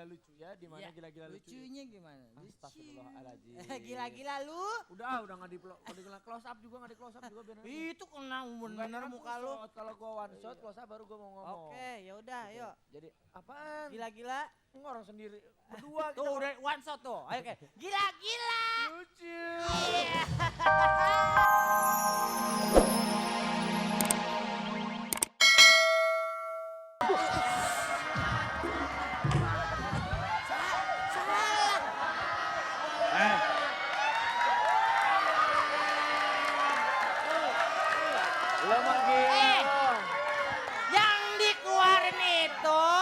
lucu ya, di mana gila-gila lucu. Lucunya gimana? Astagfirullahaladzim. Gila-gila lu. Udah nggak di close up juga biar. Itu kena bener muka lu. Kalau gua one shot close up baru gua mau ngomong. Oke, ya udah, ayo. Jadi apaan? Gila-gila. Enggak orang sendiri. Berdua tuh udah one shot tuh. Ayo kayak gila-gila. Lucu.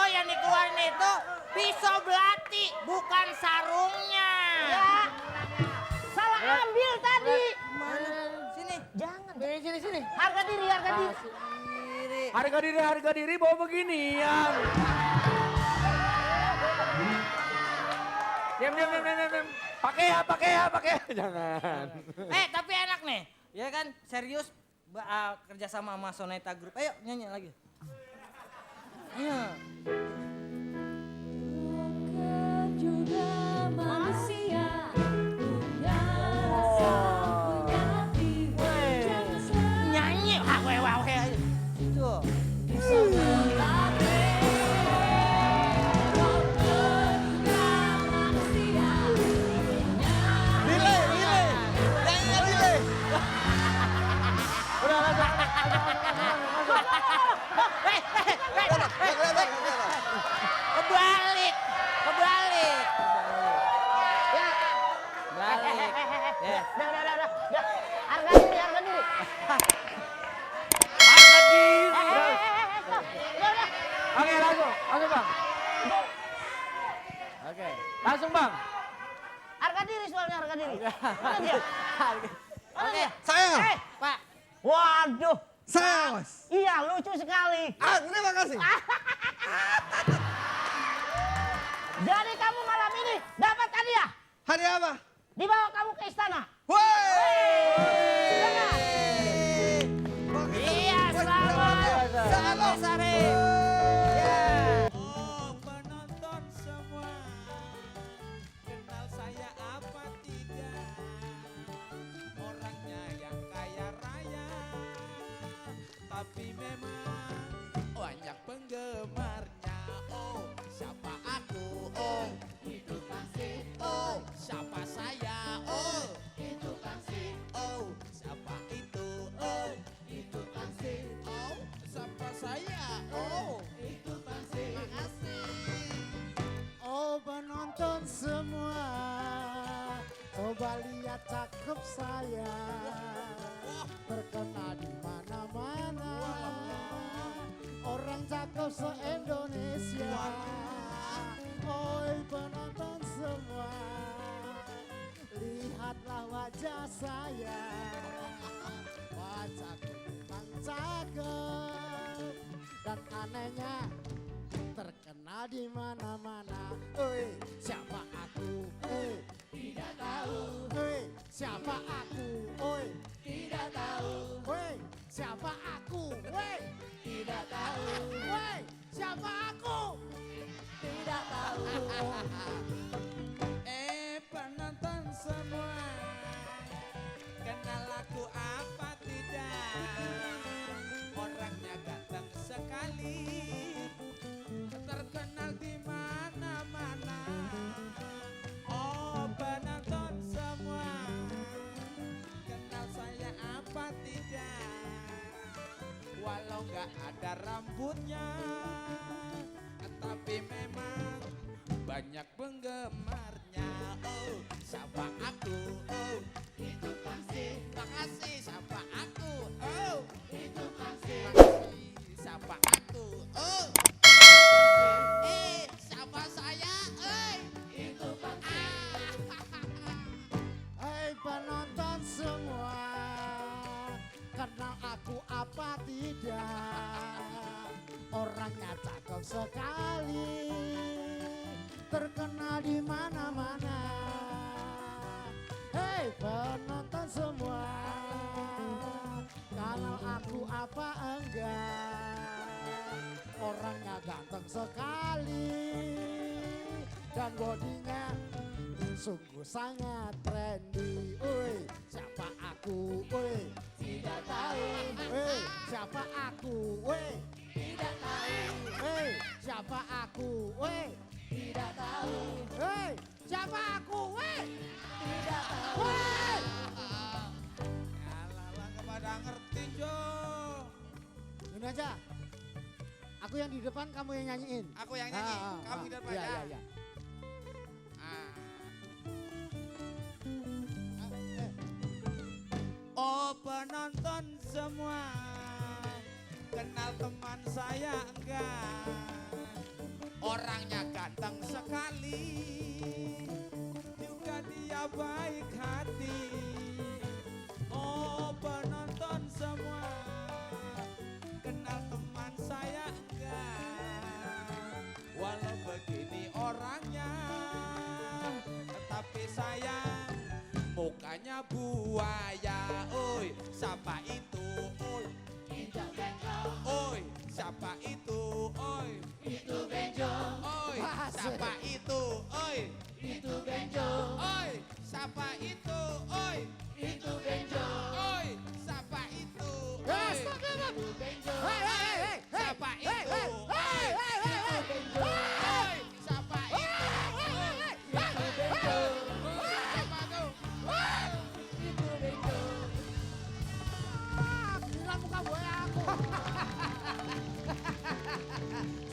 Yang dikeluarin itu pisau belati, bukan sarungnya. Ya, salah ambil tadi. Mana? Sini. Jangan. Sini. Harga diri. Harga diri bawa beginian. Diam. Pakai ya. Jangan. Tapi enak nih. Ya kan, serius kerja sama Soneta Group. Ayo nyanyi lagi. Ayo. Juga manusia punya rasa, punya jiwa. Nyanyi, wawe. Tuh. Kebalik. Ya. Balik. Ya. Udah. Harga diri. Harga diri. Udah. Oke, langsung Bang. Oke, langsung Bang. Harga diri soalnya harga diri. Mana dia? Oke. Saya. Pak. Waduh. Saya, Mas. Iya, lucu sekali. Terima kasih. Jadi kamu malam ini dapat hadiah. Hadiah apa? Dibawa kamu ke istana. Iya, selamat. Selamat Sari. Oh, penonton semua, kenal saya apa tidak? Orangnya yang kaya raya, tapi memang banyak penggemarnya. Oh, siapa aku? Oh, itu pasti. Oh, siapa saya? Oh, itu pasti. Oh, siapa itu? Oh, itu pasti. Oh, siapa saya? Oh, itu pasti. Makasih. Oh penonton semua, coba lihat cakep saya, terkenal di mana-mana. Orang cakep se-Indonesia. Oi penonton semua, lihatlah wajah saya. Wajahku memang cakep, dan anehnya terkenal di mana-mana. Oi, siapa aku? Tidak tahu. Oi, siapa aku? Oi, tidak tahu. Oi, siapa aku? Oi, tidak tahu. Oi, siapa aku? Tidak tahu. Penonton semua, kenal aku apa tidak? Orangnya ganteng sekali, terkenal di mana-mana. Oh penonton semua, kenal saya apa tidak? Walau nggak ada rambutnya, tapi memang banyak penggemarnya. Oh, siapa aku? Oh, itu pasti. Makasih, siapa aku? Oh, itu pasti. Makasih, siapa aku? Oh, siapa saya? Itu pasti. Hai penonton semua, kenal aku apa tidak? Orangnya cakep sekali, terkenal di mana-mana. Hei penonton semua, kenal aku apa enggak? Orangnya ganteng sekali, dan bodinya sungguh sangat trendy. Oi, siapa aku? Oi, tidak tahu. Oi, siapa aku? Oi, tidak tahu. Oi, siapa aku? Oi, tidak tahu. Oi, siapa aku? Oi, tidak tahu. Oi. Alah, kepada ngerti Jo. Ini aja. Aku yang di depan, kamu yang nyanyiin. Aku yang nyanyi, kamu di depan Iya, ya. iya, iya. Ah. Oh penonton semua, kenal teman saya enggak? Orangnya ganteng sekali, juga dia baik hati. Oh penonton semua, kenal teman saya enggak? Walau begini orangnya, tetapi sayang mukanya buaya. Oi, siapa itu? Oi, injak benjol. Oi, siapa itu? Oi, itu benjol. Oi, siapa itu? Oi, itu benjol. Oi, siapa itu? Oi, itu benjol. Oi, siapa itu? Oi, itu benjol. Oi, siapa itu? Oi, itu benjol. Oi, siapa itu? Oi, itu benjol. Siapa tuh? Oi, itu benjol. Gila muka buaya aku.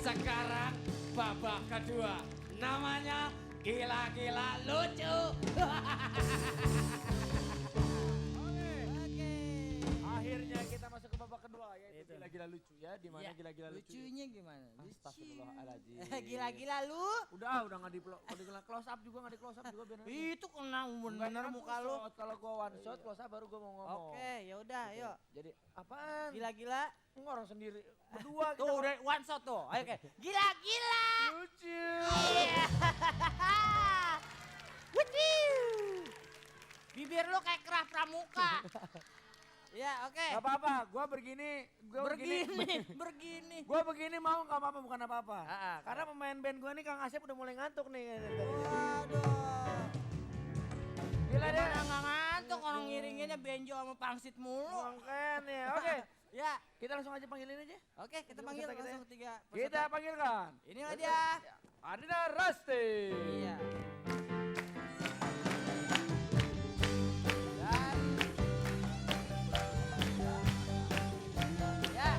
Sekarang babak kedua. Namanya gila-gila lucu. Akhirnya kita masuk ke babak kedua yaitu Itu. gila-gila lucu ya. Di mana Ya, gila-gila lucu. lucunya gimana? Astagfirullahaladzim. Gila-gila lu. Udah nggak di close up juga nggak di close up juga biar nanti. Itu kena bener Kan muka one lu. shot. Kalau gua one shot close up baru gua mau ngomong. Oke, ya udah, Gitu. yuk. Jadi apaan? Gila-gila. Enggak orang sendiri. Berdua Tuh udah one shot tuh. Ayo oke. Gila-gila. lucu. Iya. Wudiu. Bibir lu kayak kerah pramuka. Ya, oke. Gak apa-apa, gua begini. Begini. Gua begini mau nggak apa-apa bukan apa-apa. Ah, Karena pemain band gua nih Kang Asep udah mulai ngantuk nih. Waduh. Gila dia. Orang nggak ngantuk, orang ngiringinnya benjo sama pangsit mulu. Makanya. Oke, Ya, kita langsung aja panggilin aja. oke kita panggil Peserta kita langsung tiga Kita peserta. panggilkan. Inilah dia. Adina Rasti. Iya. Dan ya,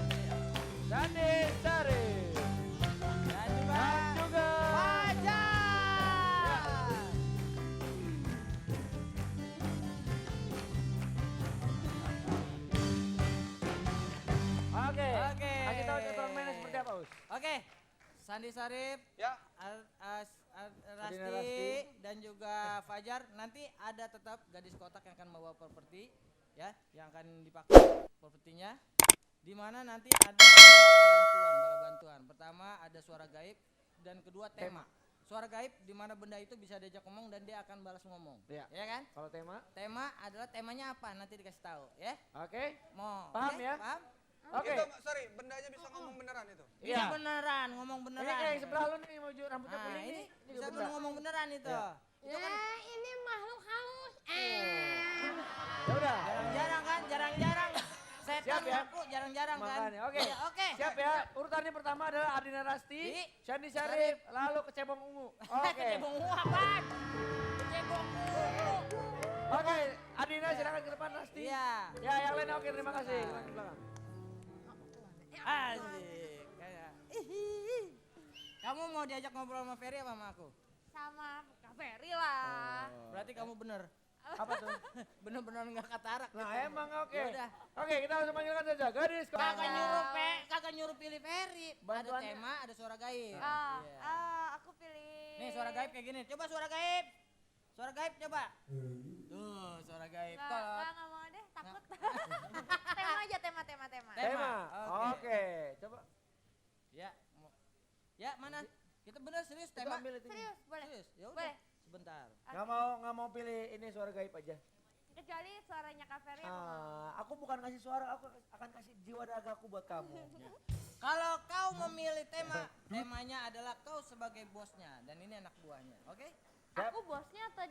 Sandi Sari. dan juga Dan juga Fajar. Oke. Oke. Kasih tahu aturan mainnya seperti apa, Us? Oke, Sandi Sarip, Ya. Rasti, Rasti. dan juga Fajar. Nanti ada tetap gadis kotak yang akan membawa properti, ya, yang akan dipakai propertinya. Di mana nanti ada bala bantuan. Pertama ada suara gaib dan kedua tema. Suara gaib di mana benda itu bisa diajak ngomong dan dia akan balas ngomong. Iya. Ya kan? Kalau tema? Tema adalah temanya apa? Nanti dikasih tahu, ya. Oke. Mau Paham oke? ya? Paham? Oke. Itu, sorry, bendanya bisa ngomong beneran itu. Bisa Iya. beneran, ngomong Ini beneran. kayak sebelah lu nih mau rambutnya Nah, kuning ini nih. bisa juga ngomong beneran itu. Iya. Itu kan ini makhluk halus. Ya udah. jarang-jarang kan, jarang-jarang. Setan Siap ya? ngaku jarang-jarang kan. Makanya, oke. Iya, oke. Siap ya. Urutannya pertama adalah Adina Rasti, Di. Sandi Syarif, lalu Kecebong Ungu. Oke. Kecebong ungu apaan? Kecebong ungu. Oke, Adina silakan ke depan Rasti. Iya. Ya, yang lain oke, terima kasih. Silakan ke belakang. Asik. Kayak. Kamu mau diajak ngobrol sama Ferry apa sama aku? Sama Kak Ferry lah. Berarti kamu bener. Apa tuh? Bener-bener nggak katarak. Nah, gitu. emang oke. Yaudah. Oke, kita langsung panggilkan saja gadis Kagak nyuruh pilih Ferry. Ada Bantuannya. tema, ada suara gaib. Oh, Iya. aku pilih. Nih suara gaib kayak gini. Coba suara gaib. Suara gaib coba. Tuh, suara gaib. Nggak mau deh, takut. tema aja, tema. Tema. Oke. Oke, coba. Ya. Ya, mana? Kita bener serius Kita tema. ambil itu. Serius, boleh. Serius. Ya udah. Boleh. Sebentar. Nggak mau pilih ini suara gaib aja. kecuali suaranya Kak Ferry apa? Aku bukan kasih suara, aku akan kasih jiwa dagaku buat kamu. Kalau kau memilih temanya adalah kau sebagai bosnya dan ini anak buahnya, oke? Aku bosnya atau